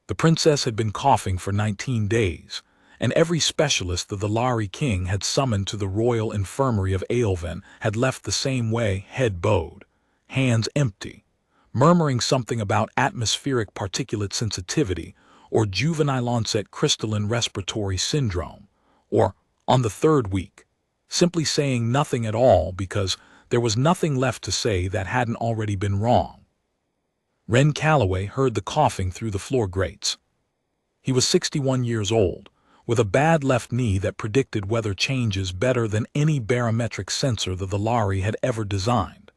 The princess had been coughing for 19 days, and every specialist the Lari king had summoned to the royal infirmary of Aelven had left the same way, head bowed, hands empty, murmuring something about atmospheric particulate sensitivity or juvenile onset crystalline respiratory syndrome, or on the third week, simply saying nothing at all because there was nothing left to say that hadn't already been wrong. Ren Calloway heard the coughing through the floor grates. He was 61 years old, with a bad left knee that predicted weather changes better than any barometric sensor the Lari had ever designed,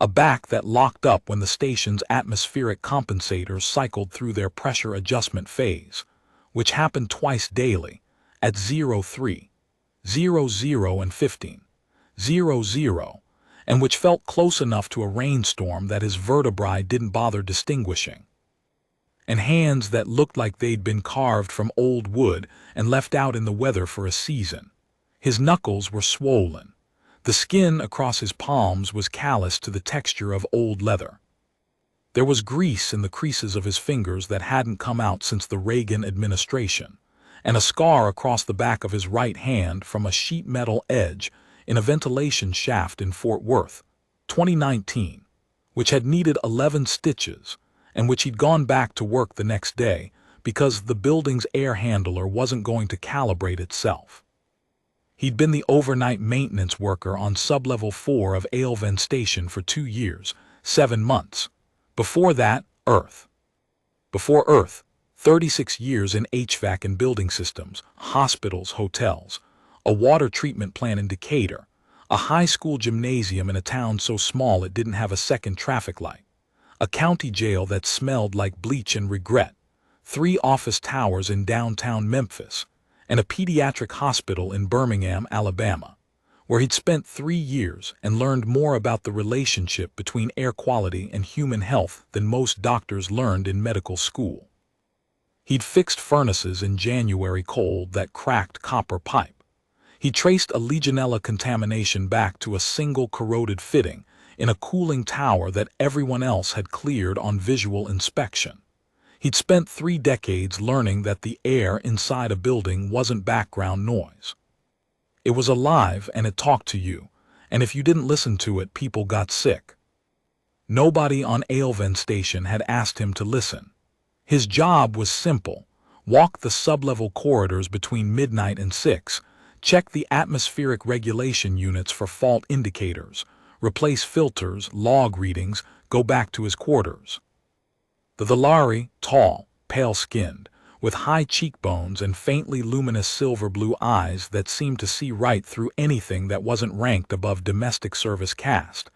a back that locked up when the station's atmospheric compensators cycled through their pressure adjustment phase, which happened twice daily, at 03, 00 and 15, 00, and which felt close enough to a rainstorm that his vertebrae didn't bother distinguishing. And hands that looked like they'd been carved from old wood and left out in the weather for a season. His knuckles were swollen. The skin across his palms was calloused to the texture of old leather. There was grease in the creases of his fingers that hadn't come out since the Reagan administration, and a scar across the back of his right hand from a sheet metal edge in a ventilation shaft in Fort Worth, 2019, which had needed 11 stitches, and which he'd gone back to work the next day because the building's air handler wasn't going to calibrate itself. He'd been the overnight maintenance worker on sublevel 4 of Aelven Station for 2 years, 7 months. Before that, Earth. Before Earth, 36 years in HVAC and building systems, hospitals, hotels, a water treatment plant in Decatur, a high school gymnasium in a town so small it didn't have a second traffic light, a county jail that smelled like bleach and regret, 3 office towers in downtown Memphis, and a pediatric hospital in Birmingham, Alabama, where he'd spent 3 years and learned more about the relationship between air quality and human health than most doctors learned in medical school. He'd fixed furnaces in January cold that cracked copper pipe. He traced a Legionella contamination back to a single corroded fitting in a cooling tower that everyone else had cleared on visual inspection. He'd spent 3 decades learning that the air inside a building wasn't background noise. It was alive and it talked to you, and if you didn't listen to it, people got sick. Nobody on Aelven Station had asked him to listen. His job was simple: walk the sublevel corridors between midnight and 6, check the atmospheric regulation units for fault indicators, replace filters, log readings, go back to his quarters. The Lari, tall, pale-skinned, with high cheekbones and faintly luminous silver-blue eyes that seemed to see right through anything that wasn't ranked above domestic service caste,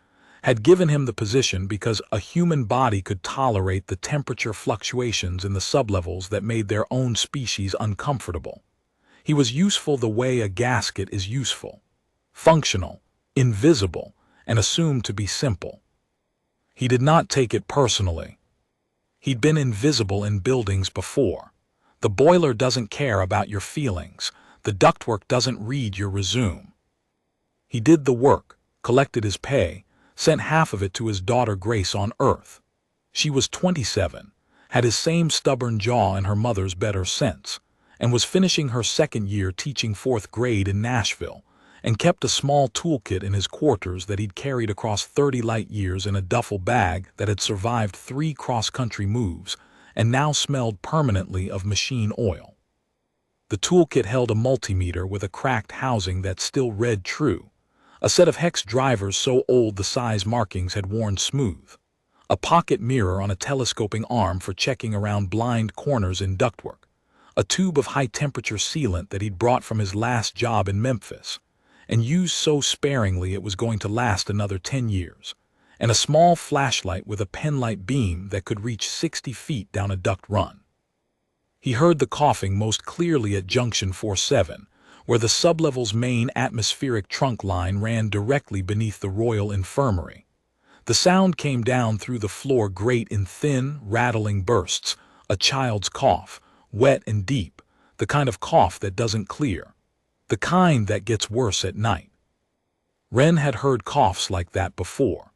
had given him the position because a human body could tolerate the temperature fluctuations in the sublevels that made their own species uncomfortable. He was useful the way a gasket is useful: functional, invisible, and assumed to be simple. He did not take it personally. He'd been invisible in buildings before. The boiler doesn't care about your feelings. The ductwork doesn't read your resume. He did the work, collected his pay, sent half of it to his daughter Grace on Earth. She was 27, had his same stubborn jaw and her mother's better sense, and was finishing her 2nd year teaching 4th grade in Nashville, and kept a small toolkit in his quarters that he'd carried across 30 light years in a duffel bag that had survived 3 cross-country moves and now smelled permanently of machine oil. The toolkit held a multimeter with a cracked housing that still read true, a set of hex drivers so old the size markings had worn smooth, a pocket mirror on a telescoping arm for checking around blind corners in ductwork, a tube of high-temperature sealant that he'd brought from his last job in Memphis, and used so sparingly it was going to last another 10 years, and a small flashlight with a penlight beam that could reach 60 feet down a duct run. He heard the coughing most clearly at Junction 47, where the sublevel's main atmospheric trunk line ran directly beneath the Royal Infirmary. The sound came down through the floor grate in thin, rattling bursts, a child's cough, wet and deep, the kind of cough that doesn't clear, the kind that gets worse at night. Ren had heard coughs like that before.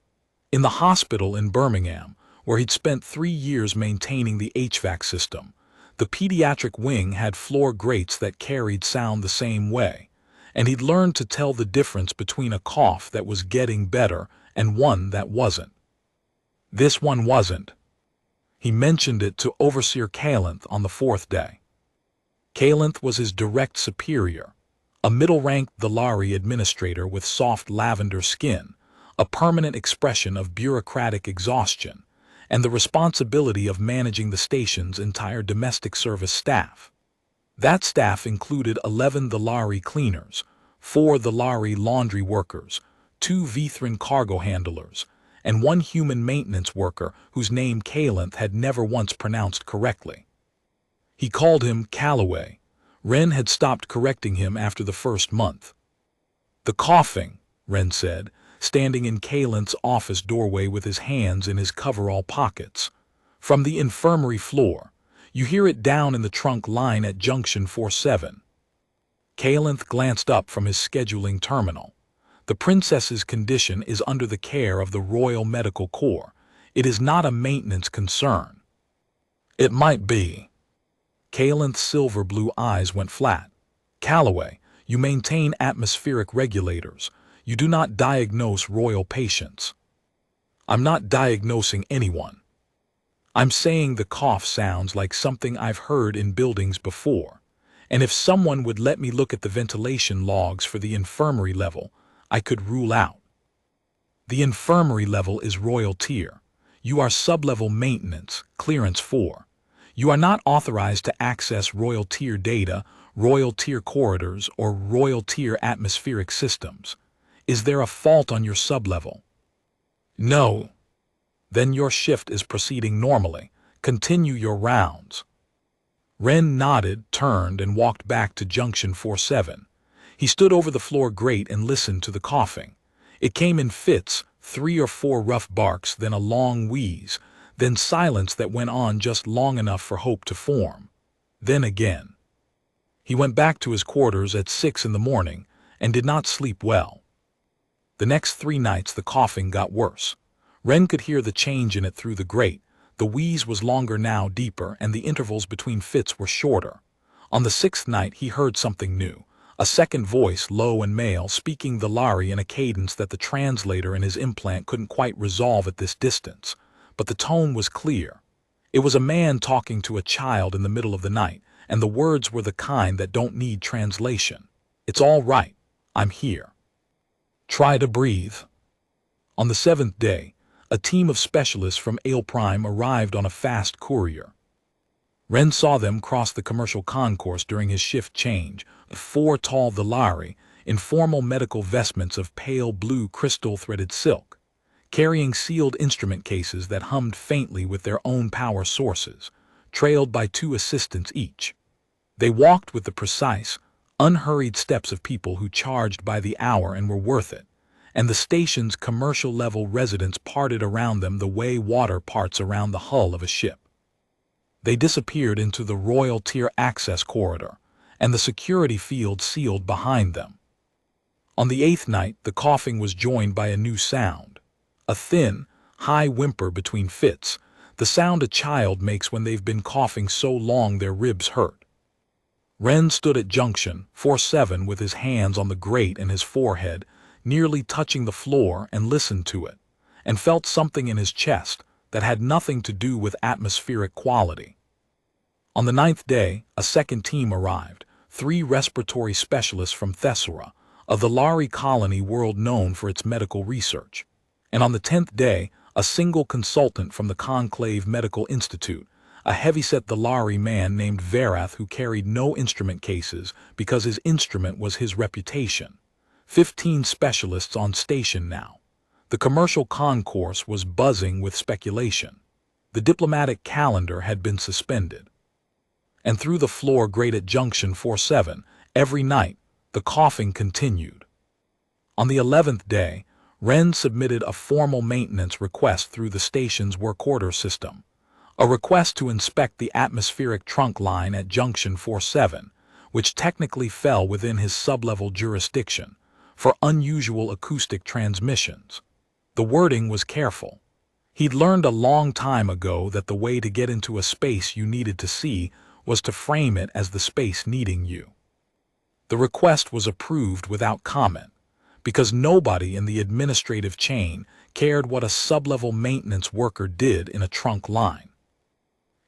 In the hospital in Birmingham, where he'd spent 3 years maintaining the HVAC system, The pediatric wing had floor grates that carried sound the same way, and he'd learned to tell the difference between a cough that was getting better and one that wasn't. This one wasn't. He mentioned it to Overseer Calanth on the fourth day. Calanth was his direct superior, a middle-ranked Thalari administrator with soft lavender skin, a permanent expression of bureaucratic exhaustion, and the responsibility of managing the station's entire domestic service staff. That staff included 11 Thalari cleaners, 4 Thalari laundry workers, 2 Vithran cargo handlers, and 1 human maintenance worker whose name Calanth had never once pronounced correctly. He called him Calloway. Wren had stopped correcting him after the first month. "The coughing," Wren said, standing in Calanth's office doorway with his hands in his coverall pockets. "From the infirmary floor. You hear it down in the trunk line at junction 47. Calanth glanced up from his scheduling terminal. "The princess's condition is under the care of the Royal Medical Corps. It is not a maintenance concern." "It might be." Calanth's silver-blue eyes went flat. "Calloway, you maintain atmospheric regulators. You do not diagnose royal patients." "I'm not diagnosing anyone. I'm saying the cough sounds like something I've heard in buildings before, and if someone would let me look at the ventilation logs for the infirmary level, I could rule out." "The infirmary level is royal tier. You are sub-level maintenance, clearance 4. You are not authorized to access royal tier data, royal tier corridors, or royal tier atmospheric systems. Is there a fault on your sub-level?" "No." "Then your shift is proceeding normally. Continue your rounds." Wren nodded, turned, and walked back to junction 47. He stood over the floor grate and listened to the coughing. It came in fits, 3 or 4 rough barks, then a long wheeze, then silence that went on just long enough for hope to form. Then again. He went back to his quarters at 6 in the morning and did not sleep well. The next 3 nights the coughing got worse. Wren could hear the change in it through the grate. The wheeze was longer now, deeper, and the intervals between fits were shorter. On the 6th night he heard something new. A second voice, low and male, speaking Thalari in a cadence that the translator in his implant couldn't quite resolve at this distance. But the tone was clear. It was a man talking to a child in the middle of the night, and the words were the kind that don't need translation. "It's all right. I'm here. Try to breathe." On the 7th day, a team of specialists from Prime arrived on a fast courier. Wren saw them cross the commercial concourse during his shift change, 4 tall Thalari, in formal medical vestments of pale blue crystal-threaded silk, carrying sealed instrument cases that hummed faintly with their own power sources, trailed by 2 assistants each. They walked with the precise, unhurried steps of people who charged by the hour and were worth it, and the station's commercial-level residents parted around them the way water parts around the hull of a ship. They disappeared into the royal tier access corridor, and the security field sealed behind them. On the 8th night, the coughing was joined by a new sound. A thin, high whimper between fits, the sound a child makes when they've been coughing so long their ribs hurt. Wren stood at junction 47 with his hands on the grate and his forehead, nearly touching the floor, and listened to it, and felt something in his chest that had nothing to do with atmospheric quality. On the 9th day, a second team arrived, 3 respiratory specialists from Thessora, a Thalari colony world known for its medical research. And on the 10th day, a single consultant from the Conclave Medical Institute, a heavyset Thalari man named Varath who carried no instrument cases because his instrument was his reputation. 15 specialists on station now. The commercial concourse was buzzing with speculation. The diplomatic calendar had been suspended. And through the floor grate at junction 47, every night, the coughing continued. On the 11th day, Wren submitted a formal maintenance request through the station's work order system, a request to inspect the atmospheric trunk line at junction 47, which technically fell within his sub-level jurisdiction, for unusual acoustic transmissions. The wording was careful. He'd learned a long time ago that the way to get into a space you needed to see was to frame it as the space needing you. The request was approved without comment, because nobody in the administrative chain cared what a sub-level maintenance worker did in a trunk line.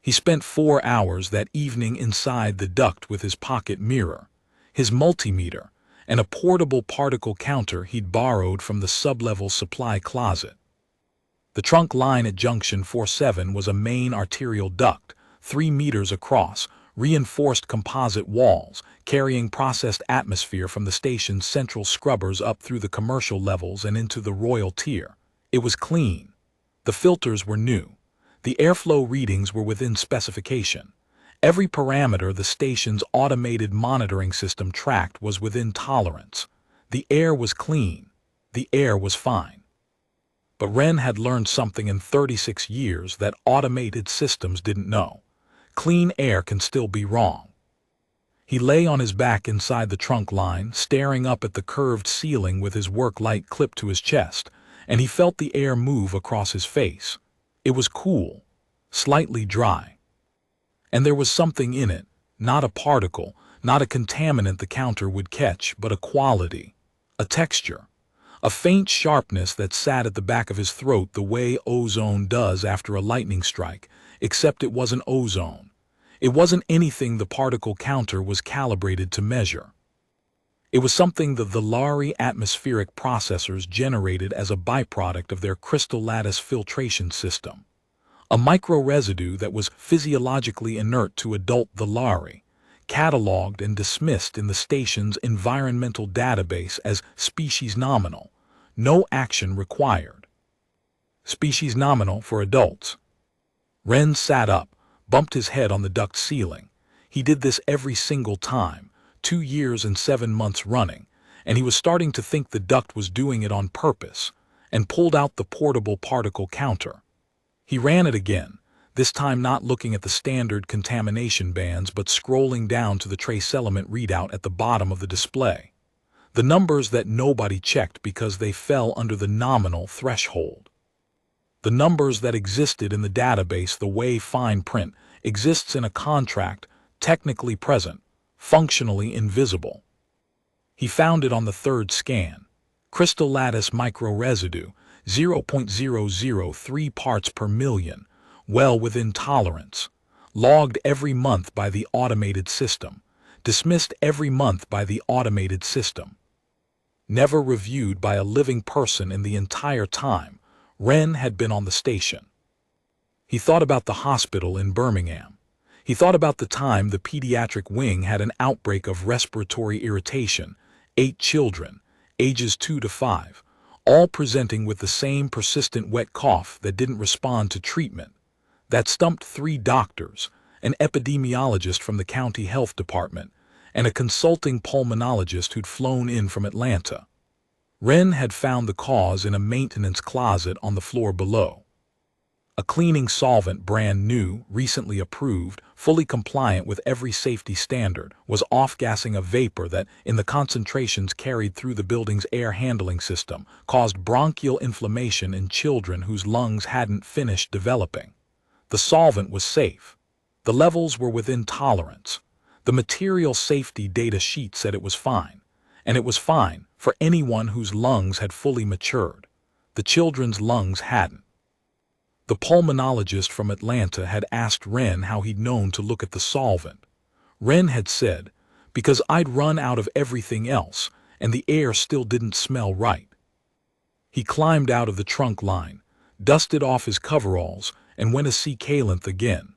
He spent 4 hours that evening inside the duct with his pocket mirror, his multimeter, and a portable particle counter he'd borrowed from the sub-level supply closet. The trunk line at Junction 47 was a main arterial duct, 3 meters across, reinforced composite walls, carrying processed atmosphere from the station's central scrubbers up through the commercial levels and into the royal tier. It was clean. The filters were new. The airflow readings were within specification. Every parameter the station's automated monitoring system tracked was within tolerance. The air was clean. The air was fine. But Wren had learned something in 36 years that automated systems didn't know. Clean air can still be wrong. He lay on his back inside the trunk line, staring up at the curved ceiling with his work light clipped to his chest, and he felt the air move across his face. It was cool, slightly dry. And there was something in it, not a particle, not a contaminant the counter would catch, but a quality, a texture, a faint sharpness that sat at the back of his throat the way ozone does after a lightning strike, except it wasn't ozone. It wasn't anything the particle counter was calibrated to measure. It was something the Villari atmospheric processors generated as a byproduct of their crystal lattice filtration system. A microresidue that was physiologically inert to adult Villari, cataloged and dismissed in the station's environmental database as species nominal, no action required. Species nominal for adults. Wren sat up, bumped his head on the duct ceiling. He did this every single time, 2 years and 7 months running, and he was starting to think the duct was doing it on purpose, and pulled out the portable particle counter. He ran it again, this time not looking at the standard contamination bands but scrolling down to the trace element readout at the bottom of the display. The numbers that nobody checked because they fell under the nominal threshold. The numbers that existed in the database the way fine print exists in a contract, technically present, functionally invisible. He found it on the 3rd scan. Crystal lattice microresidue, 0.003 parts per million, well within tolerance, logged every month by the automated system, dismissed every month by the automated system. Never reviewed by a living person in the entire time Wren had been on the station. He thought about the hospital in Birmingham. He thought about the time the pediatric wing had an outbreak of respiratory irritation, 8 children, ages 2 to 5, all presenting with the same persistent wet cough that didn't respond to treatment, that stumped 3 doctors, an epidemiologist from the county health department, and a consulting pulmonologist who'd flown in from Atlanta. Wren had found the cause in a maintenance closet on the floor below. A cleaning solvent, brand new, recently approved, fully compliant with every safety standard, was off-gassing a vapor that, in the concentrations carried through the building's air handling system, caused bronchial inflammation in children whose lungs hadn't finished developing. The solvent was safe. The levels were within tolerance. The material safety data sheet said it was fine. And it was fine for anyone whose lungs had fully matured. The children's lungs hadn't. The pulmonologist from Atlanta had asked Wren how he'd known to look at the solvent. Wren had said, because I'd run out of everything else, and the air still didn't smell right. He climbed out of the trunk line, dusted off his coveralls, and went to see Calenth again.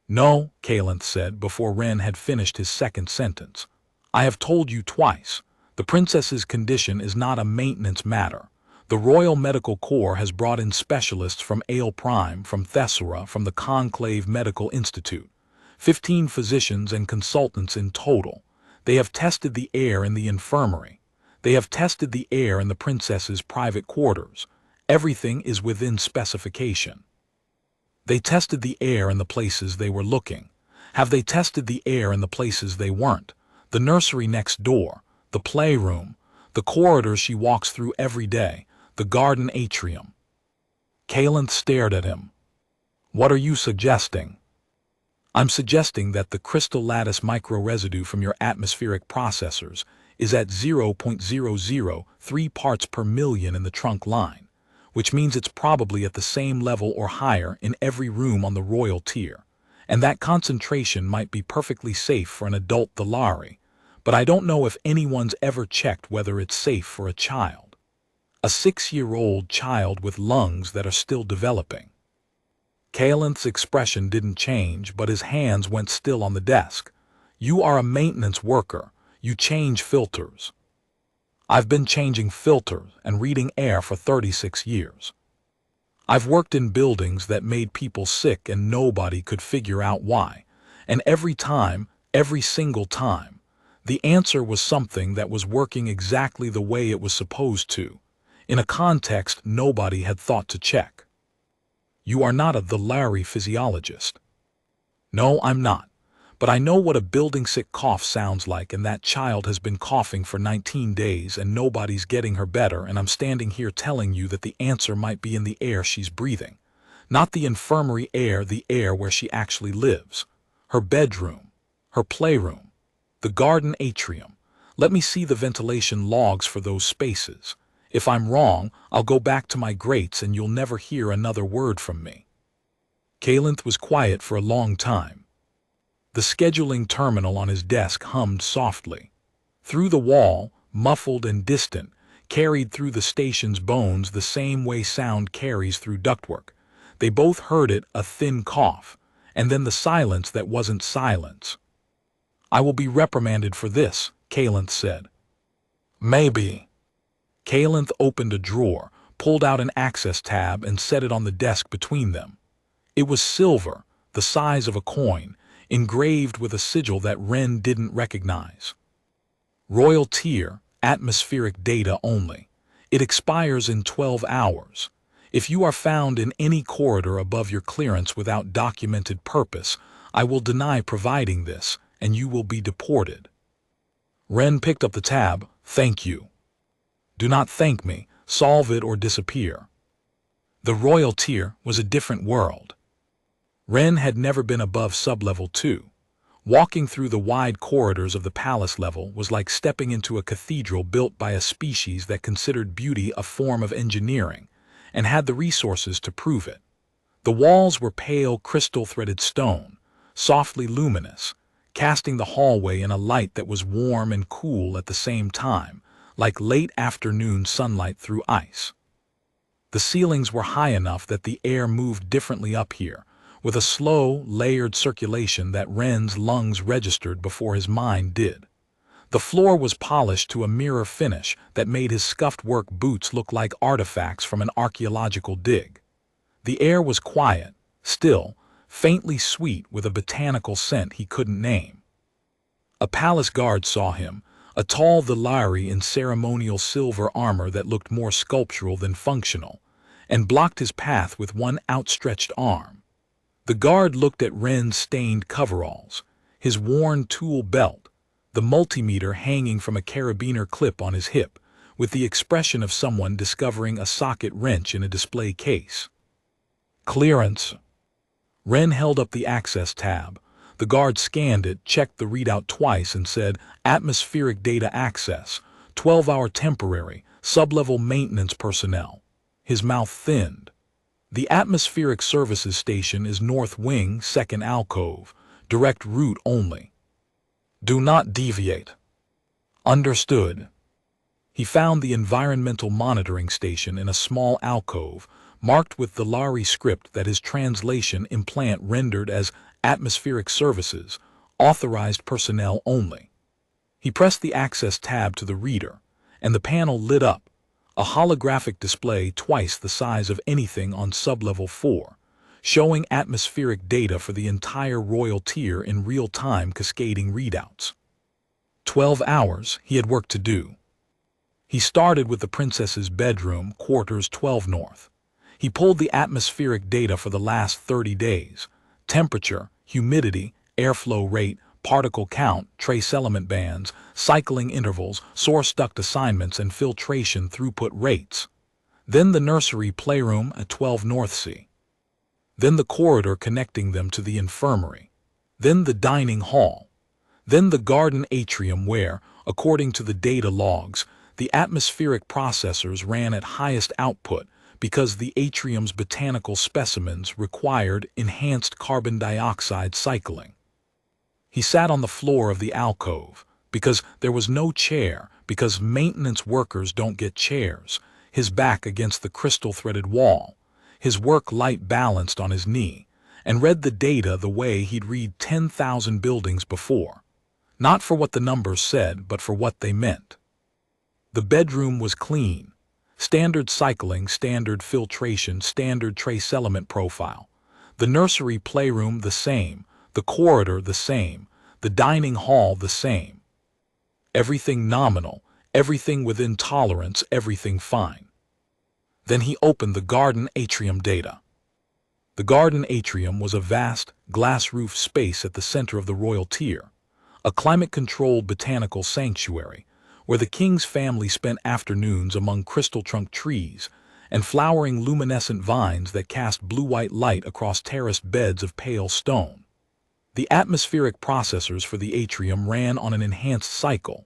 No, Calenth said before Wren had finished his second sentence. I have told you twice. The princess's condition is not a maintenance matter. The Royal Medical Corps has brought in specialists from Ale Prime, from Thesora, from the Conclave Medical Institute. 15 physicians and consultants in total. They have tested the air in the infirmary. They have tested the air in the princess's private quarters. Everything is within specification. They tested the air in the places they were looking. Have they tested the air in the places they weren't? The nursery next door, the playroom, the corridors she walks through every day, the garden atrium. Calenth stared at him. What are you suggesting? I'm suggesting that the crystal lattice microresidue from your atmospheric processors is at 0.003 parts per million in the trunk line, which means it's probably at the same level or higher in every room on the royal tier, and that concentration might be perfectly safe for an adult Thalari, but I don't know if anyone's ever checked whether it's safe for a child. A 6-year-old child with lungs that are still developing. Kaelinth's expression didn't change, but his hands went still on the desk. You are a maintenance worker. You change filters. I've been changing filters and reading air for 36 years. I've worked in buildings that made people sick and nobody could figure out why. And every time, every single time, the answer was something that was working exactly the way it was supposed to, in a context nobody had thought to check. You are not a Thalari physiologist. No, I'm not. But I know what a building-sick cough sounds like, and that child has been coughing for 19 days and nobody's getting her better, and I'm standing here telling you that the answer might be in the air she's breathing. Not the infirmary air, the air where she actually lives. Her bedroom, her playroom, the garden atrium. Let me see the ventilation logs for those spaces. If I'm wrong, I'll go back to my grates and you'll never hear another word from me. Kaelinth was quiet for a long time. The scheduling terminal on his desk hummed softly. Through the wall, muffled and distant, carried through the station's bones the same way sound carries through ductwork. They both heard it, a thin cough, and then the silence that wasn't silence. I will be reprimanded for this, Kaelinth said. Maybe. Kaelinth opened a drawer, pulled out an access tab and set it on the desk between them. It was silver, the size of a coin, engraved with a sigil that Wren didn't recognize. Royal Tier, atmospheric data only. It expires in 12 hours. If you are found in any corridor above your clearance without documented purpose, I will deny providing this, and you will be deported. Wren picked up the tab. Thank you. Do not thank me, solve it or disappear. The Royal Tier was a different world. Wren had never been above sublevel 2. Walking through the wide corridors of the palace level was like stepping into a cathedral built by a species that considered beauty a form of engineering, and had the resources to prove it. The walls were pale crystal-threaded stone, softly luminous, casting the hallway in a light that was warm and cool at the same time, like late afternoon sunlight through ice. The ceilings were high enough that the air moved differently up here, with a slow, layered circulation that Wren's lungs registered before his mind did. The floor was polished to a mirror finish that made his scuffed work boots look like artifacts from an archaeological dig. The air was quiet, still, faintly sweet with a botanical scent he couldn't name. A palace guard saw him, a tall Thalari in ceremonial silver armor that looked more sculptural than functional, and blocked his path with one outstretched arm. The guard looked at Wren's stained coveralls, his worn tool belt, the multimeter hanging from a carabiner clip on his hip, with the expression of someone discovering a socket wrench in a display case. Clearance. Wren held up the access tab. The guard scanned it, checked the readout twice, and said, Atmospheric data access, 12-hour temporary, sublevel maintenance personnel. His mouth thinned. The Atmospheric Services Station is North Wing, second alcove, direct route only. Do not deviate. Understood. He found the Environmental Monitoring Station in a small alcove, marked with the Thalari script that his translation implant rendered as Atmospheric Services, authorized personnel only. He pressed the access tab to the reader, and the panel lit up, a holographic display twice the size of anything on sublevel 4, showing atmospheric data for the entire royal tier in real-time cascading readouts. 12 hours he had work to do. He started with the princess's bedroom, quarters 12 north. He pulled the atmospheric data for the last 30 days, temperature, humidity, airflow rate, particle count, trace element bands, cycling intervals, source duct assignments, and filtration throughput rates. Then the nursery playroom at 12 North Sea. Then the corridor connecting them to the infirmary. then the dining hall, then the garden atrium where, according to the data logs, the atmospheric processors ran at highest output because the atrium's botanical specimens required enhanced carbon dioxide cycling. He sat on the floor of the alcove, because there was no chair, because maintenance workers don't get chairs, his back against the crystal-threaded wall, his work light balanced on his knee, and read the data the way he'd read 10,000 buildings before. Not for what the numbers said, but for what they meant. The bedroom was clean. Standard cycling, standard filtration, standard trace element profile. The nursery playroom the same, the corridor the same, the dining hall the same. Everything nominal, everything within tolerance, everything fine. Then he opened the garden atrium data. The garden atrium was a vast, glass-roofed space at the center of the royal tier, a climate-controlled botanical sanctuary, where the king's family spent afternoons among crystal-trunk trees and flowering luminescent vines that cast blue-white light across terraced beds of pale stone. The atmospheric processors for the atrium ran on an enhanced cycle,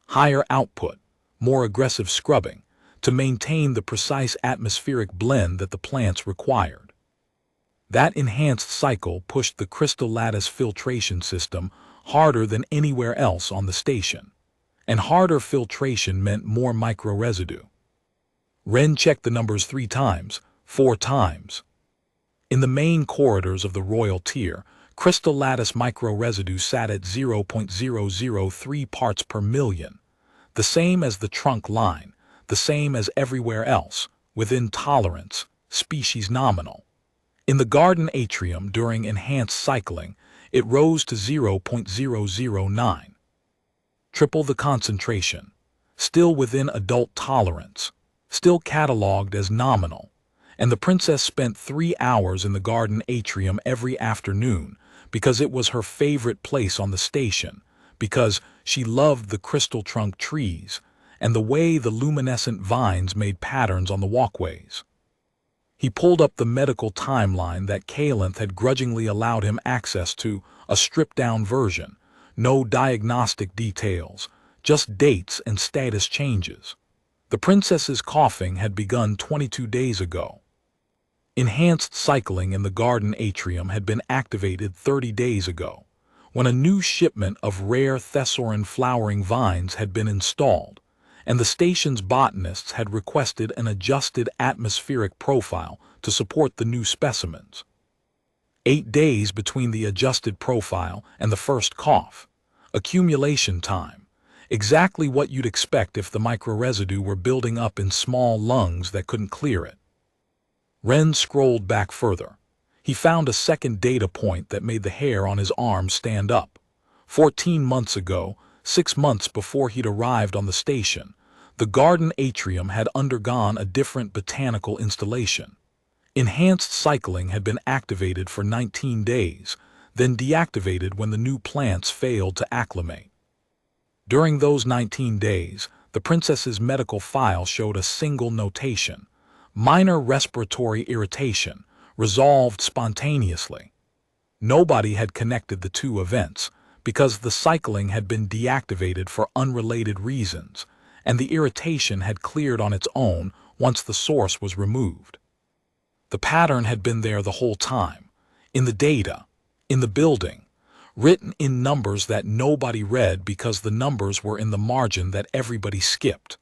higher output, more aggressive scrubbing, to maintain the precise atmospheric blend that the plants required. That enhanced cycle pushed the crystal lattice filtration system harder than anywhere else on the station. And harder filtration meant more microresidue. Wren checked the numbers 3 times, 4 times. In the main corridors of the royal tier, crystal lattice microresidue sat at 0.003 parts per million, the same as the trunk line, the same as everywhere else, within tolerance, species nominal. In the garden atrium during enhanced cycling, it rose to 0.009. Triple the concentration, still within adult tolerance, still catalogued as nominal, and the princess spent 3 hours in the garden atrium every afternoon because it was her favorite place on the station, because she loved the crystal trunk trees and the way the luminescent vines made patterns on the walkways. He pulled up the medical timeline that Calenth had grudgingly allowed him access to, a stripped-down version. No diagnostic details, just dates and status changes. The princess's coughing had begun 22 days ago. Enhanced cycling in the garden atrium had been activated 30 days ago, when a new shipment of rare Thesaurin flowering vines had been installed, and the station's botanists had requested an adjusted atmospheric profile to support the new specimens. 8 days between the adjusted profile and the first cough. Accumulation time. Exactly what you'd expect if the microresidue were building up in small lungs that couldn't clear it. Wren scrolled back further. He found a second data point that made the hair on his arm stand up. 14 months ago, 6 months before he'd arrived on the station, the garden atrium had undergone a different botanical installation. Enhanced cycling had been activated for 19 days, then deactivated when the new plants failed to acclimate. During those 19 days, the princess's medical file showed a single notation: minor respiratory irritation, resolved spontaneously. Nobody had connected the two events, because the cycling had been deactivated for unrelated reasons, and the irritation had cleared on its own once the source was removed. The pattern had been there the whole time, in the data, in the building, written in numbers that nobody read because the numbers were in the margin that everybody skipped.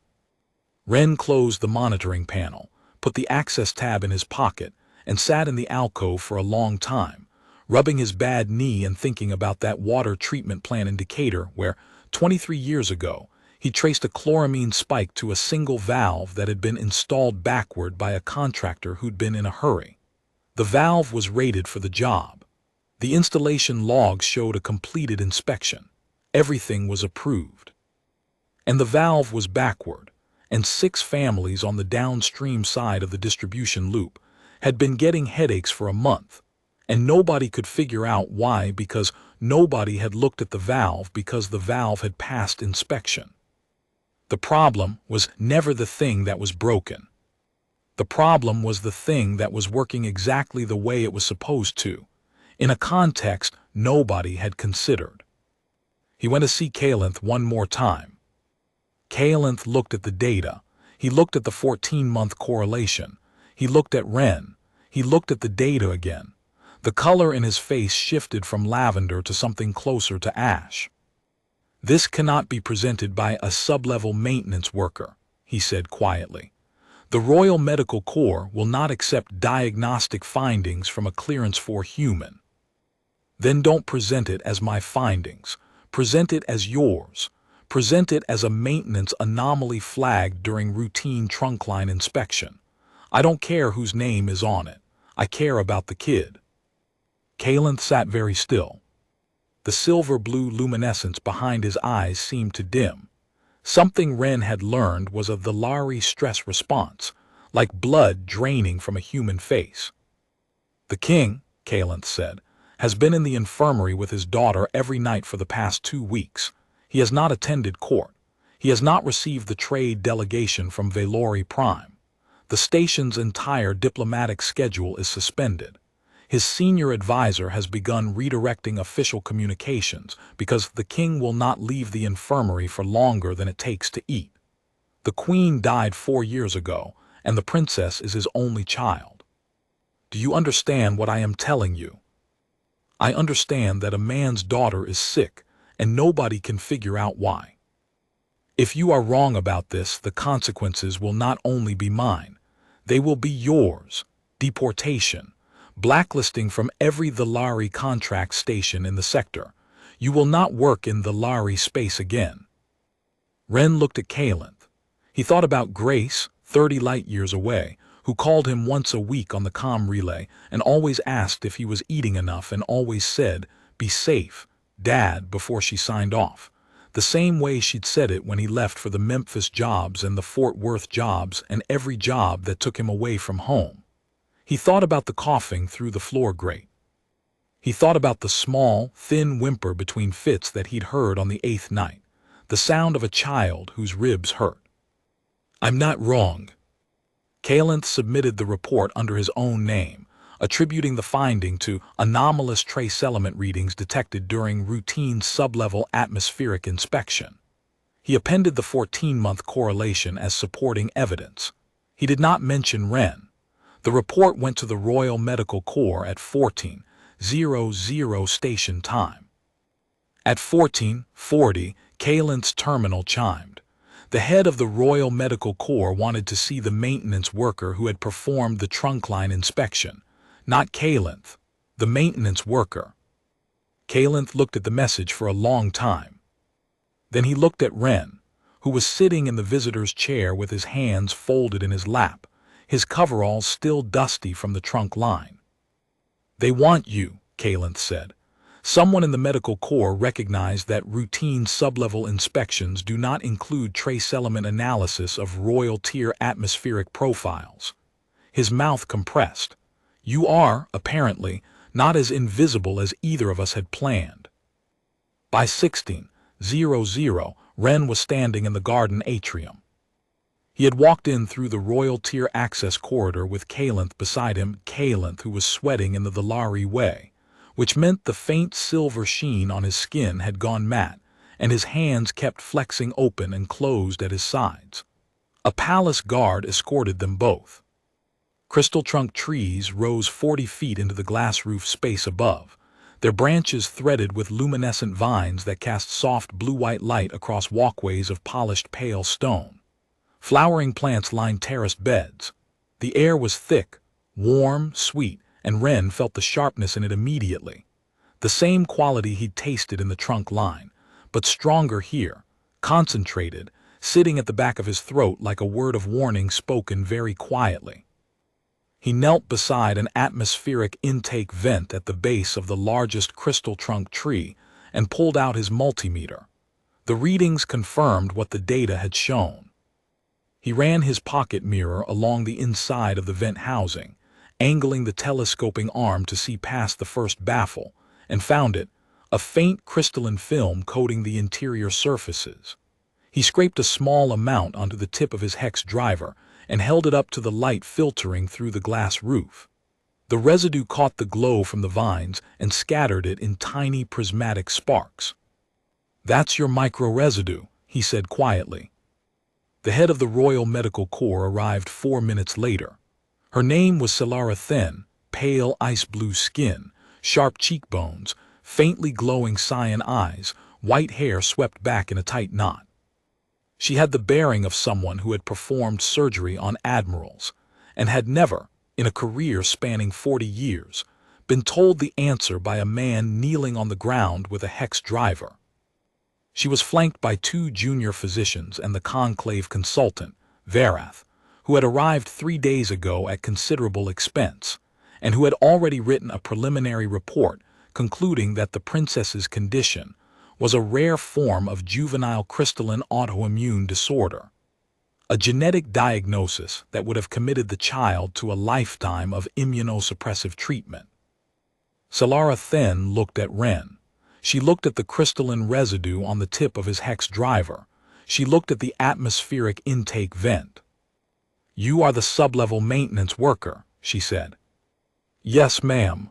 Wren closed the monitoring panel, put the access tab in his pocket, and sat in the alcove for a long time, rubbing his bad knee and thinking about that water treatment plant indicator where, 23 years ago, he traced a chloramine spike to a single valve that had been installed backward by a contractor who'd been in a hurry. The valve was rated for the job. The installation logs showed a completed inspection. Everything was approved. And the valve was backward, and 6 families on the downstream side of the distribution loop had been getting headaches for a month, and nobody could figure out why because nobody had looked at the valve because the valve had passed inspection. The problem was never the thing that was broken. The problem was the thing that was working exactly the way it was supposed to, in a context nobody had considered. He went to see Calenth one more time. Calenth looked at the data. He looked at the 14-month correlation. He looked at Wren. He looked at the data again. The color in his face shifted from lavender to something closer to ash. "This cannot be presented by a sub-level maintenance worker," he said quietly. "The Royal Medical Corps will not accept diagnostic findings from a clearance 4 human." "Then don't present it as my findings. Present it as yours. Present it as a maintenance anomaly flagged during routine trunkline inspection. I don't care whose name is on it. I care about the kid." Calenth sat very still. The silver-blue luminescence behind his eyes seemed to dim. Something Wren had learned was a Thalari stress response, like blood draining from a human face. "The king," Calenth said, "has been in the infirmary with his daughter every night for the past 2 weeks. He has not attended court. He has not received the trade delegation from Valori Prime. The station's entire diplomatic schedule is suspended. His senior advisor has begun redirecting official communications because the king will not leave the infirmary for longer than it takes to eat. The queen died 4 years ago, and the princess is his only child. Do you understand what I am telling you? I understand that a man's daughter is sick, and nobody can figure out why. If you are wrong about this, the consequences will not only be mine, they will be yours: deportation, blacklisting from every Thalari contract station in the sector. You will not work in Thalari space again." Wren looked at Calenth. He thought about Grace, 30 light-years away, who called him once a week on the comm relay and always asked if he was eating enough and always said, "Be safe, Dad," before she signed off. The same way she'd said it when he left for the Memphis jobs and the Fort Worth jobs and every job that took him away from home. He thought about the coughing through the floor grate. He thought about the small, thin whimper between fits that he'd heard on the 8th night, the sound of a child whose ribs hurt. "I'm not wrong." Calenth submitted the report under his own name, attributing the finding to anomalous trace element readings detected during routine sub-level atmospheric inspection. He appended the 14-month correlation as supporting evidence. He did not mention Wren. The report went to the Royal Medical Corps at 14:00 station time. At 14:40, Calenth's terminal chimed. The head of the Royal Medical Corps wanted to see the maintenance worker who had performed the trunkline inspection, not Calenth, the maintenance worker. Calenth looked at the message for a long time. Then he looked at Wren, who was sitting in the visitor's chair with his hands folded in his lap, his coveralls still dusty from the trunk line. "They want you," Calenth said. "Someone in the medical corps recognized that routine sub-level inspections do not include trace element analysis of royal tier atmospheric profiles." His mouth compressed. "You are, apparently, not as invisible as either of us had planned." By 16:00, Wren was standing in the garden atrium. He had walked in through the royal tier access corridor with Calenth beside him, Calenth who was sweating in the Thalari way, which meant the faint silver sheen on his skin had gone matte, and his hands kept flexing open and closed at his sides. A palace guard escorted them both. Crystal trunk trees rose 40 feet into the glass roof space above, their branches threaded with luminescent vines that cast soft blue-white light across walkways of polished pale stone. Flowering plants lined terraced beds. The air was thick, warm, sweet, and Wren felt the sharpness in it immediately. The same quality he'd tasted in the trunk line, but stronger here, concentrated, sitting at the back of his throat like a word of warning spoken very quietly. He knelt beside an atmospheric intake vent at the base of the largest crystal trunk tree and pulled out his multimeter. The readings confirmed what the data had shown. He ran his pocket mirror along the inside of the vent housing, angling the telescoping arm to see past the first baffle, and found it, a faint crystalline film coating the interior surfaces. He scraped a small amount onto the tip of his hex driver and held it up to the light filtering through the glass roof. The residue caught the glow from the vines and scattered it in tiny prismatic sparks. "That's your micro-residue," he said quietly. The head of the Royal Medical Corps arrived 4 minutes later. Her name was Solara Thin, pale ice-blue skin, sharp cheekbones, faintly glowing cyan eyes, white hair swept back in a tight knot. She had the bearing of someone who had performed surgery on admirals, and had never, in a career spanning 40 years, been told the answer by a man kneeling on the ground with a hex driver. She was flanked by 2 junior physicians and the conclave consultant, Varath, who had arrived 3 days ago at considerable expense, and who had already written a preliminary report concluding that the princess's condition was a rare form of juvenile crystalline autoimmune disorder, a genetic diagnosis that would have committed the child to a lifetime of immunosuppressive treatment. Solara Thin looked at Ren. She looked at the crystalline residue on the tip of his hex driver. She looked at the atmospheric intake vent. "You are the sub-level maintenance worker," she said. "Yes, ma'am."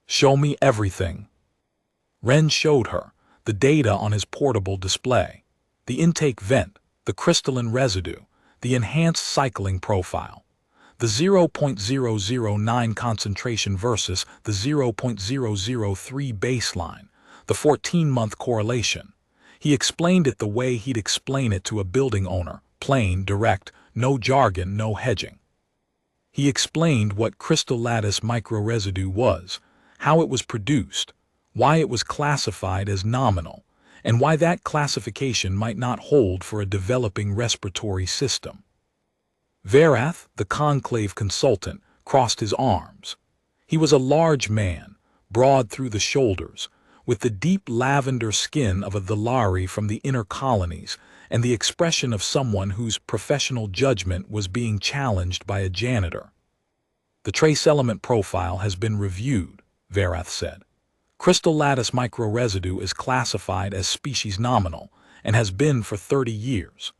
"Show me everything." Ren showed her the data on his portable display, the intake vent, the crystalline residue, the enhanced cycling profile, the 0.009 concentration versus the 0.003 baseline, the 14-month correlation. He explained it the way he'd explain it to a building owner, plain, direct, no jargon, no hedging. He explained what crystal lattice microresidue was, how it was produced, why it was classified as nominal, and why that classification might not hold for a developing respiratory system. Varath, the conclave consultant, crossed his arms. He was a large man, broad through the shoulders, with the deep lavender skin of a Thalari from the inner colonies and the expression of someone whose professional judgment was being challenged by a janitor. "The trace element profile has been reviewed," Varath said. "Crystal lattice microresidue is classified as species nominal and has been for 30 years.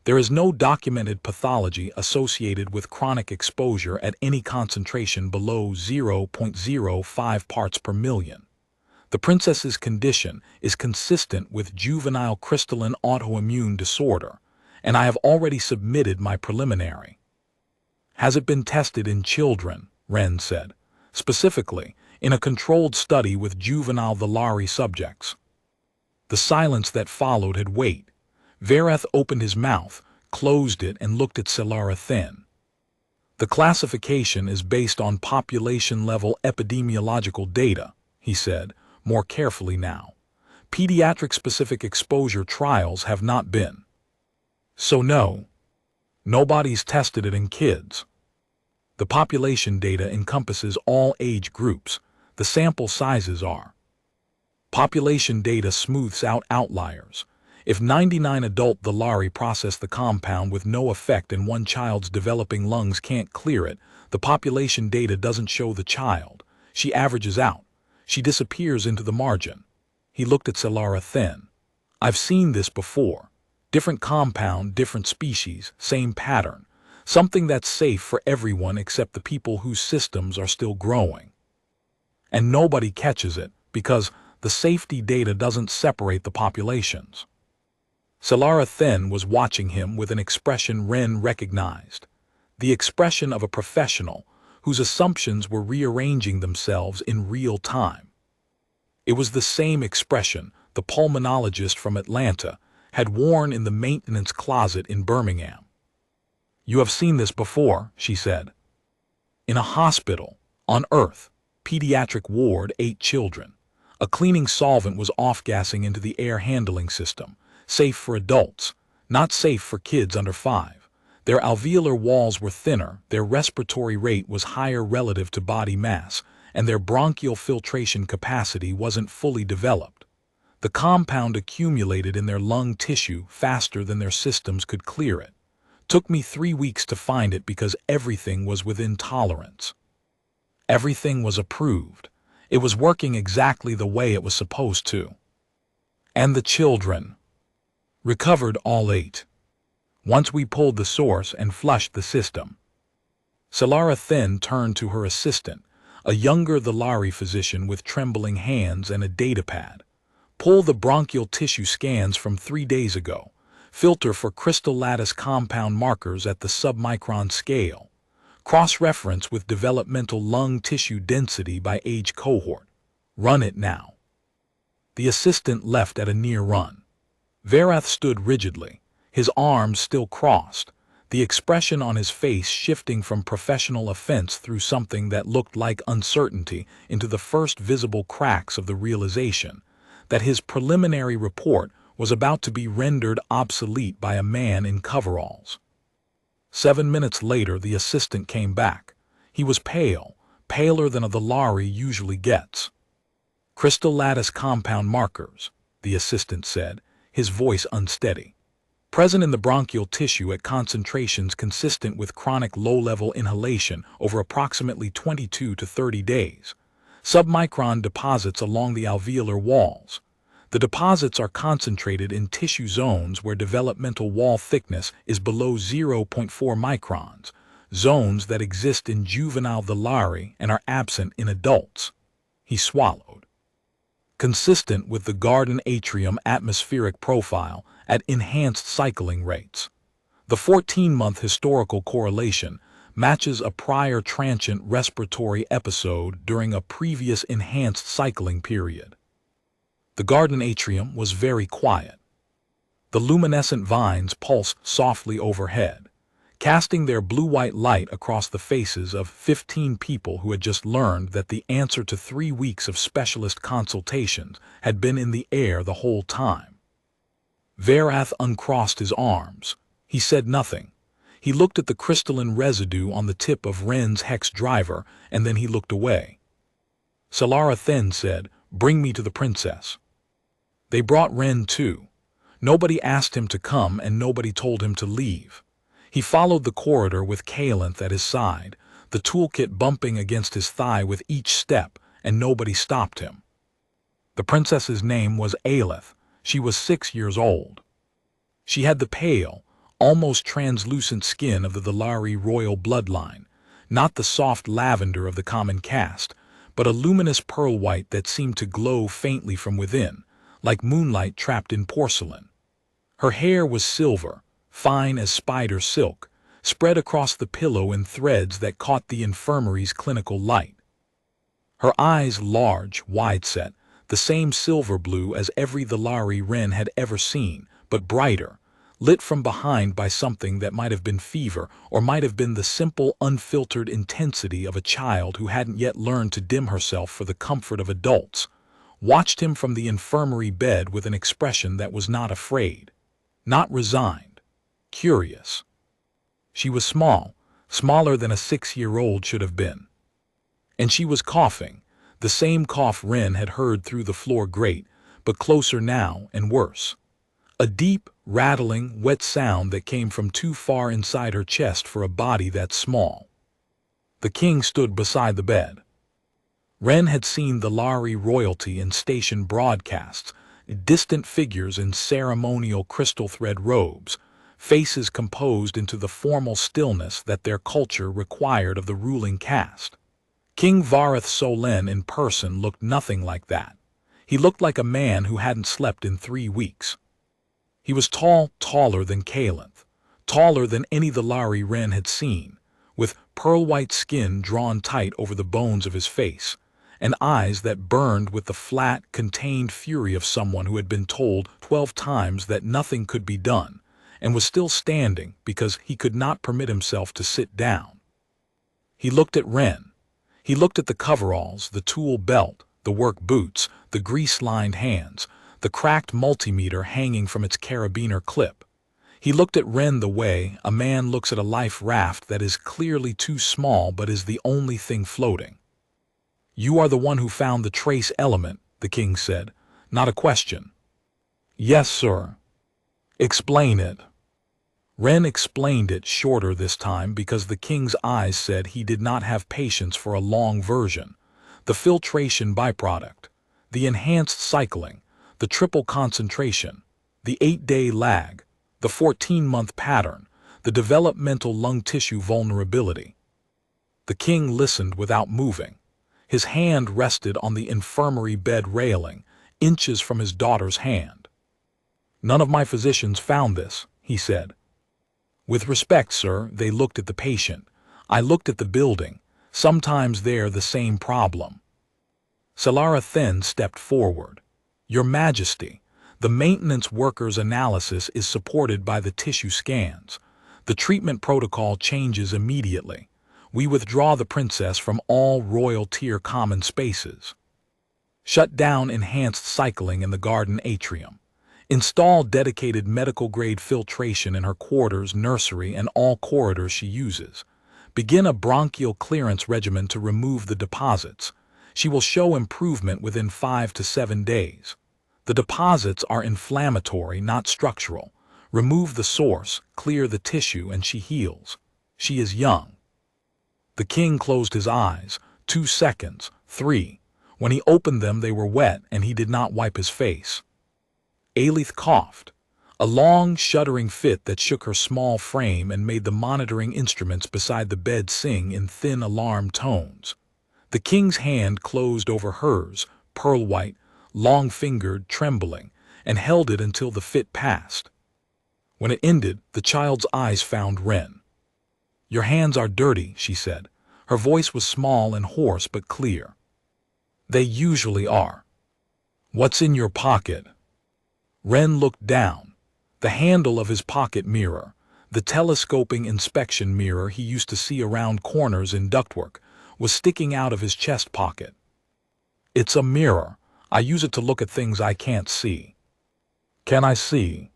There is no documented pathology associated with chronic exposure at any concentration below 0.05 parts per million. The princess's condition is consistent with juvenile crystalline autoimmune disorder, and I have already submitted my preliminary." "Has it been tested in children?" Ren said. "Specifically, in a controlled study with juvenile Thalari subjects." The silence that followed had weight. Varath opened his mouth, closed it, and looked at Solara Thin. "The classification is based on population-level epidemiological data," he said, more carefully now. "Pediatric-specific exposure trials have not been. So no, nobody's tested it in kids. The population data encompasses all age groups. The sample sizes are. Population data smooths out outliers. If 99 adult Thalari process the compound with no effect and one child's developing lungs can't clear it, the population data doesn't show the child. She averages out. She disappears into the margin." He looked at Solara Thin. "I've seen this before. Different compound, different species, same pattern. Something that's safe for everyone except the people whose systems are still growing. And nobody catches it because the safety data doesn't separate the populations." Solara Thin was watching him with an expression Ren recognized, the expression of a professional whose assumptions were rearranging themselves in real time. It was the same expression the pulmonologist from Atlanta had worn in the maintenance closet in Birmingham. "You have seen this before," she said. "In a hospital, on Earth, pediatric ward, 8 children. A cleaning solvent was off-gassing into the air handling system, safe for adults, not safe for kids under 5. Their alveolar walls were thinner, their respiratory rate was higher relative to body mass, and their bronchial filtration capacity wasn't fully developed. The compound accumulated in their lung tissue faster than their systems could clear it. Took me 3 weeks to find it because everything was within tolerance. Everything was approved. It was working exactly the way it was supposed to. And the children recovered all 8. Once we pulled the source and flushed the system." Solara Thin turned to her assistant, a younger Thalari physician with trembling hands and a datapad. Pull the bronchial tissue scans from 3 days ago. Filter for crystal lattice compound markers at the submicron scale. Cross-reference with developmental lung tissue density by age cohort. Run it now. The assistant left at a near run. Varath stood rigidly, his arms still crossed, the expression on his face shifting from professional offense through something that looked like uncertainty into the first visible cracks of the realization that his preliminary report was about to be rendered obsolete by a man in coveralls. 7 minutes later, the assistant came back. He was pale, paler than a Thalari usually gets. "Crystal lattice compound markers," the assistant said, his voice unsteady. "Present in the bronchial tissue at concentrations consistent with chronic low-level inhalation over approximately 22 to 30 days. Submicron deposits along the alveolar walls. The deposits are concentrated in tissue zones where developmental wall thickness is below 0.4 microns, zones that exist in juvenile Thalari and are absent in adults." He swallowed. "Consistent with the garden atrium atmospheric profile at enhanced cycling rates. The 14-month historical correlation matches a prior transient respiratory episode during a previous enhanced cycling period." The garden atrium was very quiet. The luminescent vines pulsed softly overhead, casting their blue-white light across the faces of 15 people who had just learned that the answer to 3 weeks of specialist consultations had been in the air the whole time. Varath uncrossed his arms. He said nothing. He looked at the crystalline residue on the tip of Ren's hex driver, and then he looked away. Solara then said, "Bring me to the princess." They brought Ren too. Nobody asked him to come and nobody told him to leave. He followed the corridor with Kalenth at his side, the toolkit bumping against his thigh with each step, and nobody stopped him. The princess's name was Aelith. She was 6 years old. She had the pale, almost translucent skin of the Thalari royal bloodline, not the soft lavender of the common caste, but a luminous pearl white that seemed to glow faintly from within, like moonlight trapped in porcelain. Her hair was silver, fine as spider silk, spread across the pillow in threads that caught the infirmary's clinical light. Her eyes large, wide-set, the same silver blue as every Thalari Ren had ever seen, but brighter, lit from behind by something that might have been fever or might have been the simple, unfiltered intensity of a child who hadn't yet learned to dim herself for the comfort of adults, watched him from the infirmary bed with an expression that was not afraid, not resigned, curious. She was small, smaller than a 6-year-old should have been. And she was coughing, the same cough Ren had heard through the floor grate, but closer now and worse. A deep, rattling, wet sound that came from too far inside her chest for a body that small. The king stood beside the bed. Ren had seen the Thalari royalty in station broadcasts, distant figures in ceremonial crystal thread robes, faces composed into the formal stillness that their culture required of the ruling caste. King Varath Solen in person looked nothing like that. He looked like a man who hadn't slept in 3 weeks. He was tall, taller than Kalenth, taller than any Thalari Ren had seen, with pearl-white skin drawn tight over the bones of his face, and eyes that burned with the flat, contained fury of someone who had been told 12 times that nothing could be done, and was still standing because he could not permit himself to sit down. He looked at Ren. He looked at the coveralls, the tool belt, the work boots, the grease-lined hands, the cracked multimeter hanging from its carabiner clip. He looked at Ren the way a man looks at a life raft that is clearly too small but is the only thing floating. "You are the one who found the trace element," the king said, not a question. "Yes, sir." "Explain it." Ren explained it shorter this time because the king's eyes said he did not have patience for a long version. The filtration byproduct, the enhanced cycling, the triple concentration, the 8-day lag, the 14-month pattern, the developmental lung tissue vulnerability. The king listened without moving. His hand rested on the infirmary bed railing, inches from his daughter's hand. "None of my physicians found this," he said. "With respect, sir," they looked at the patient. "I looked at the building. Sometimes they're the same problem." Salara then stepped forward. "Your Majesty, the maintenance workers' analysis is supported by the tissue scans. The treatment protocol changes immediately. We withdraw the princess from all royal tier common spaces. Shut down enhanced cycling in the garden atrium. Install dedicated medical-grade filtration in her quarters, nursery, and all corridors she uses. Begin a bronchial clearance regimen to remove the deposits. She will show improvement within 5 to 7 days. The deposits are inflammatory, not structural. Remove the source, clear the tissue, and she heals. She is young." The king closed his eyes. 2 seconds, 3. When he opened them, they were wet, and he did not wipe his face. Alith coughed, a long, shuddering fit that shook her small frame and made the monitoring instruments beside the bed sing in thin alarm tones. The king's hand closed over hers, pearl-white, long-fingered, trembling, and held it until the fit passed. When it ended, the child's eyes found Ren. "Your hands are dirty," she said. Her voice was small and hoarse but clear. "They usually are." "What's in your pocket?" Ren looked down. The handle of his pocket mirror, the telescoping inspection mirror he used to see around corners in ductwork, was sticking out of his chest pocket. "It's a mirror. I use it to look at things I can't see." "Can I see?"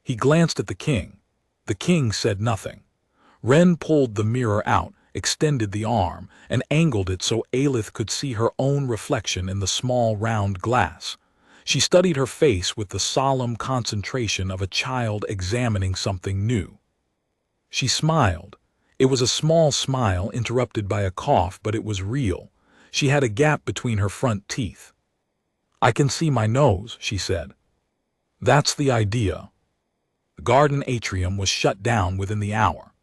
He glanced at the king. The king said nothing. Ren pulled the mirror out, extended the arm, and angled it so Alith could see her own reflection in the small round glass. She studied her face with the solemn concentration of a child examining something new. She smiled. It was a small smile interrupted by a cough, but it was real. She had a gap between her front teeth. "I can see my nose," she said. "That's the idea." The garden atrium was shut down within the hour.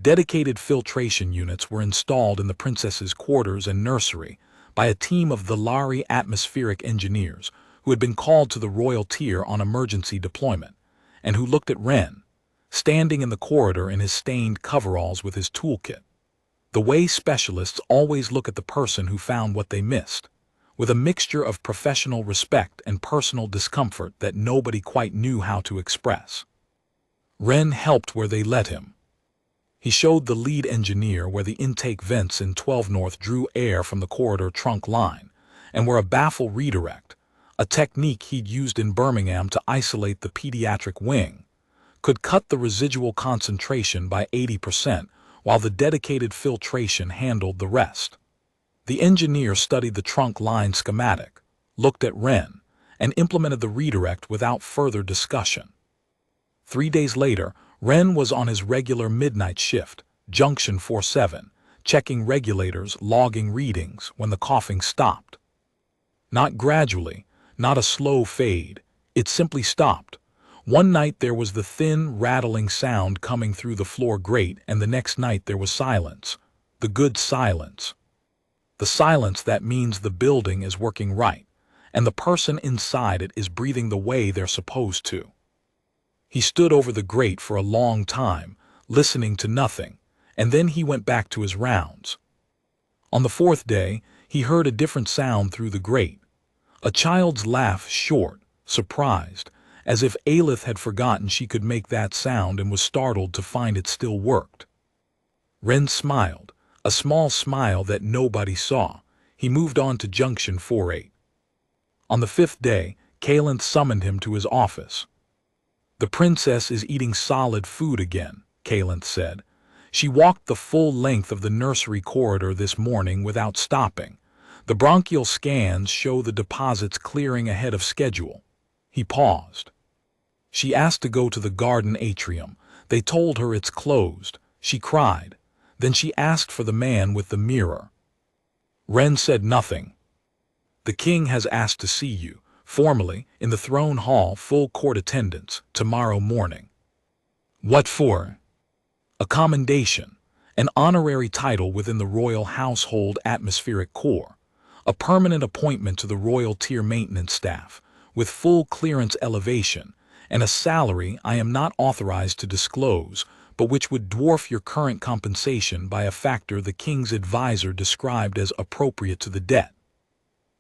Dedicated filtration units were installed in the princess's quarters and nursery by a team of Thalari atmospheric engineers who had been called to the royal tier on emergency deployment, and who looked at Ren, standing in the corridor in his stained coveralls with his toolkit. The way specialists always look at the person who found what they missed, with a mixture of professional respect and personal discomfort that nobody quite knew how to express. Ren helped where they let him. He showed the lead engineer where the intake vents in 12 North drew air from the corridor trunk line, and where a baffle redirect, a technique he'd used in Birmingham to isolate the pediatric wing, could cut the residual concentration by 80%, while the dedicated filtration handled the rest. The engineer studied the trunk line schematic, looked at Ren, and implemented the redirect without further discussion. 3 days later, Ren was on his regular midnight shift, Junction 47, checking regulators, logging readings when the coughing stopped. Not gradually, not a slow fade, it simply stopped. One night there was the thin, rattling sound coming through the floor grate, and the next night there was silence. The good silence. The silence that means the building is working right, and the person inside it is breathing the way they're supposed to. He stood over the grate for a long time, listening to nothing, and then he went back to his rounds. On the 4th day, he heard a different sound through the grate. A child's laugh, short, surprised, as if Alith had forgotten she could make that sound and was startled to find it still worked. Ren smiled, a small smile that nobody saw. He moved on to Junction 48. On the 5th day, Kalenth summoned him to his office. "The princess is eating solid food again," Kalenth said. "She walked the full length of the nursery corridor this morning without stopping. The bronchial scans show the deposits clearing ahead of schedule." He paused. "She asked to go to the garden atrium. They told her it's closed. She cried. Then she asked for the man with the mirror." Ren said nothing. "The king has asked to see you, formally, in the throne hall, full court attendance, tomorrow morning." "What for?" "A commendation, an honorary title within the royal household atmospheric corps. a permanent appointment to the Royal Tier Maintenance Staff, with full clearance elevation, and a salary I am not authorized to disclose, but which would dwarf your current compensation by a factor the King's advisor described as appropriate to the debt.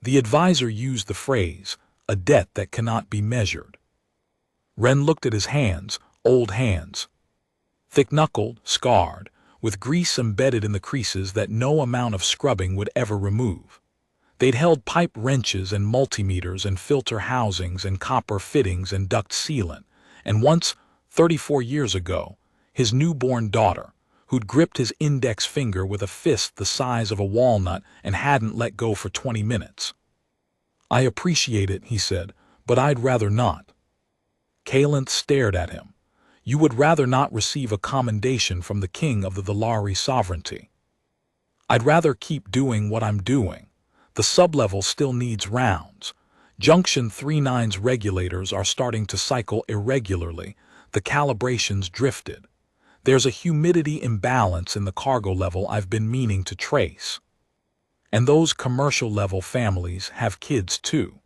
The advisor used the phrase, a debt that cannot be measured. Wren looked at his hands, old hands. Thick-knuckled, scarred, with grease embedded in the creases that no amount of scrubbing would ever remove. They'd held pipe wrenches and multimeters and filter housings and copper fittings and duct sealant, and once, 34 years ago, his newborn daughter, who'd gripped his index finger with a fist the size of a walnut and hadn't let go for 20 minutes. "I appreciate it," he said, "but I'd rather not." Callanth stared at him. "You would rather not receive a commendation from the King of the Thalari sovereignty." "I'd rather keep doing what I'm doing. The sublevel still needs rounds. Junction 39's regulators are starting to cycle irregularly. The calibrations drifted. There's a humidity imbalance in the cargo level I've been meaning to trace. And those commercial-level families have kids too.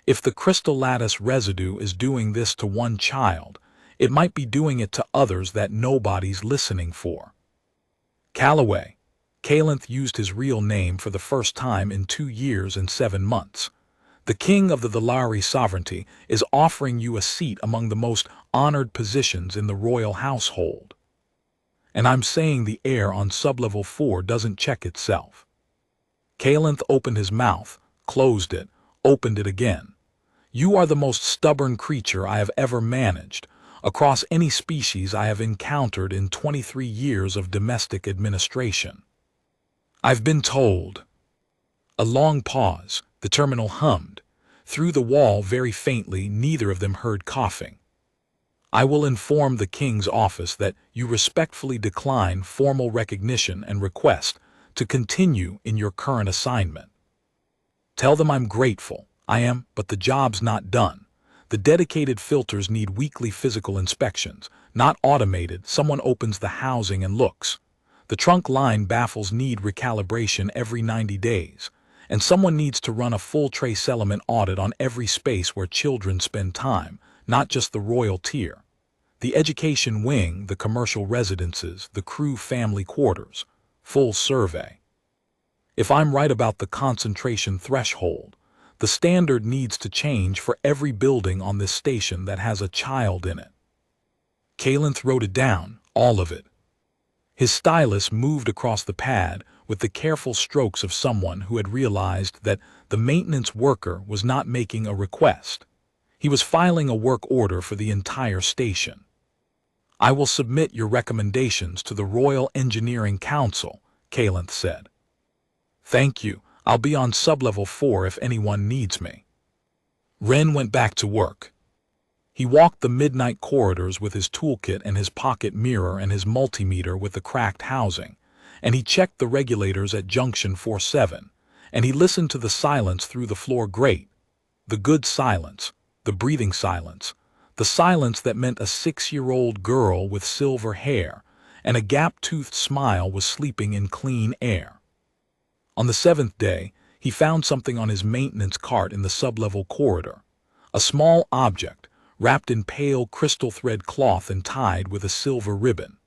If the crystal lattice residue is doing this to one child, it might be doing it to others that nobody's listening for." Calloway. Callanth used his real name for the first time in 2 years and 7 months. "The King of the Thalari sovereignty is offering you a seat among the most honored positions in the royal household. And I'm saying the air on sublevel 4 doesn't check itself." Callanth opened his mouth, closed it, opened it again. "You are the most stubborn creature I have ever managed, across any species I have encountered in 23 years of domestic administration. I've been told." A long pause. The terminal hummed. Through the wall, very faintly, neither of them heard coughing. "I will inform the King's office that you respectfully decline formal recognition and request to continue in your current assignment. Tell them I'm grateful. I am, but the job's not done. The dedicated filters need weekly physical inspections, not automated. Someone opens the housing and looks. The trunk line baffles need recalibration every 90 days, and someone needs to run a full trace element audit on every space where children spend time, not just the royal tier. The education wing, the commercial residences, the crew family quarters. Full survey. If I'm right about the concentration threshold, the standard needs to change for every building on this station that has a child in it." Callanth wrote it down, all of it. His stylus moved across the pad with the careful strokes of someone who had realized that the maintenance worker was not making a request. He was filing a work order for the entire station. "I will submit your recommendations to the Royal Engineering Council," Callanth said. "Thank you. I'll be on sublevel 4 if anyone needs me." Wren went back to work. He walked the midnight corridors with his toolkit and his pocket mirror and his multimeter with the cracked housing, and he checked the regulators at junction 47, and he listened to the silence through the floor grate. The good silence, the breathing silence, the silence that meant a 6-year-old girl with silver hair and a gap-toothed smile was sleeping in clean air. On the 7th day, he found something on his maintenance cart in the sublevel corridor, a small object, wrapped in pale crystal thread cloth and tied with a silver ribbon.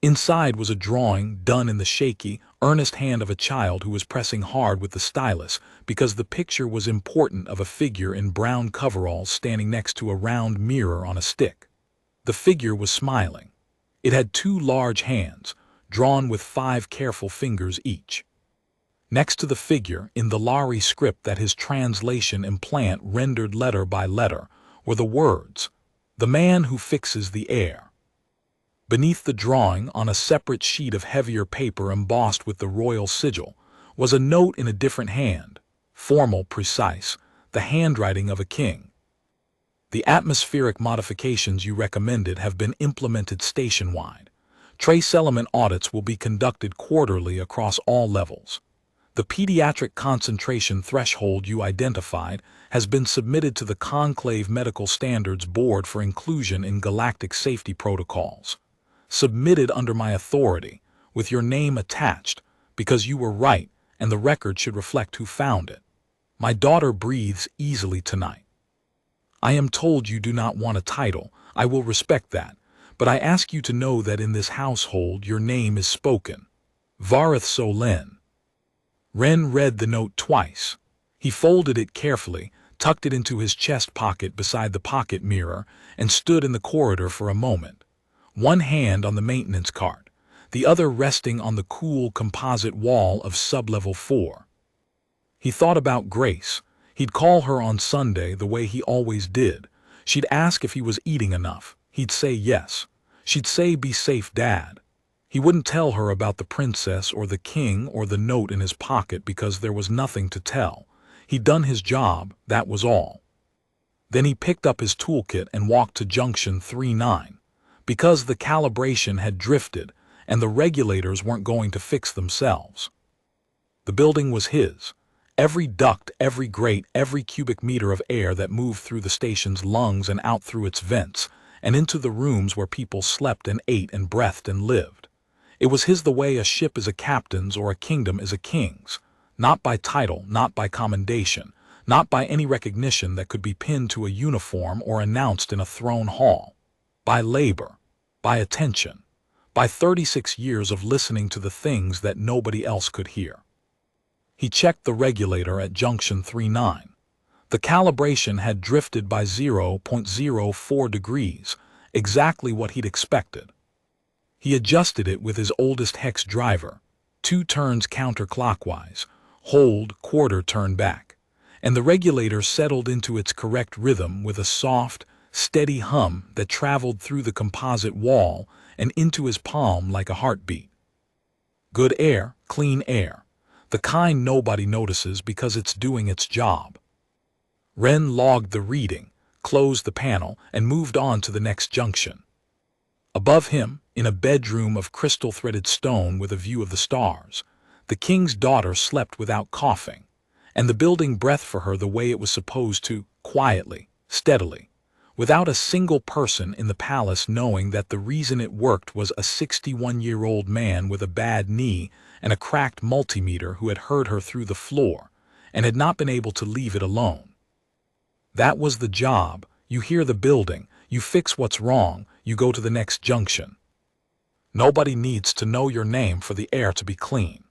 Inside was a drawing done in the shaky, earnest hand of a child who was pressing hard with the stylus because the picture was important of a figure in brown coveralls standing next to a round mirror on a stick. The figure was smiling. It had 2 large hands, drawn with 5 careful fingers each. Next to the figure, in the Thalari script that his translation implant rendered letter by letter, were the words, "The man who fixes the air." Beneath the drawing, on a separate sheet of heavier paper embossed with the royal sigil, was a note in a different hand, formal, precise, the handwriting of a king. "The atmospheric modifications you recommended have been implemented station-wide. Trace element audits will be conducted quarterly across all levels. The pediatric concentration threshold you identified has been submitted to the Conclave Medical Standards Board for inclusion in galactic safety protocols. Submitted under my authority, with your name attached, because you were right and the record should reflect who found it. My daughter breathes easily tonight. I am told you do not want a title. I will respect that. But I ask you to know that in this household your name is spoken. Vareth Solen. Ren read the note twice. He folded it carefully, tucked it into his chest pocket beside the pocket mirror, and stood in the corridor for a moment. One hand on the maintenance cart, the other resting on the cool composite wall of sublevel 4. He thought about Grace. He'd call her on Sunday the way he always did. She'd ask if he was eating enough. He'd say yes. She'd say, "Be safe, Dad." He wouldn't tell her about the princess or the king or the note in his pocket because there was nothing to tell. He'd done his job, that was all. Then he picked up his toolkit and walked to junction 39. Because the calibration had drifted and the regulators weren't going to fix themselves. The building was his. Every duct, every grate, every cubic meter of air that moved through the station's lungs and out through its vents, and into the rooms where people slept and ate and breathed and lived. It was his the way a ship is a captain's or a kingdom is a king's, not by title, not by commendation, not by any recognition that could be pinned to a uniform or announced in a throne hall. By labor, by attention, by 36 years of listening to the things that nobody else could hear. He checked the regulator at junction 39. The calibration had drifted by 0.04 degrees, exactly what he'd expected. He adjusted it with his oldest hex driver, 2 turns counterclockwise, hold, quarter turn back, and the regulator settled into its correct rhythm with a soft, steady hum that traveled through the composite wall and into his palm like a heartbeat. Good air, clean air, the kind nobody notices because it's doing its job. Ren logged the reading, closed the panel, and moved on to the next junction. Above him, in a bedroom of crystal-threaded stone with a view of the stars, the king's daughter slept without coughing, and the building breathed for her the way it was supposed to, quietly, steadily, without a single person in the palace knowing that the reason it worked was a 61-year-old man with a bad knee and a cracked multimeter who had heard her through the floor and had not been able to leave it alone. That was the job. You hear the building, you fix what's wrong, you go to the next junction. Nobody needs to know your name for the air to be clean.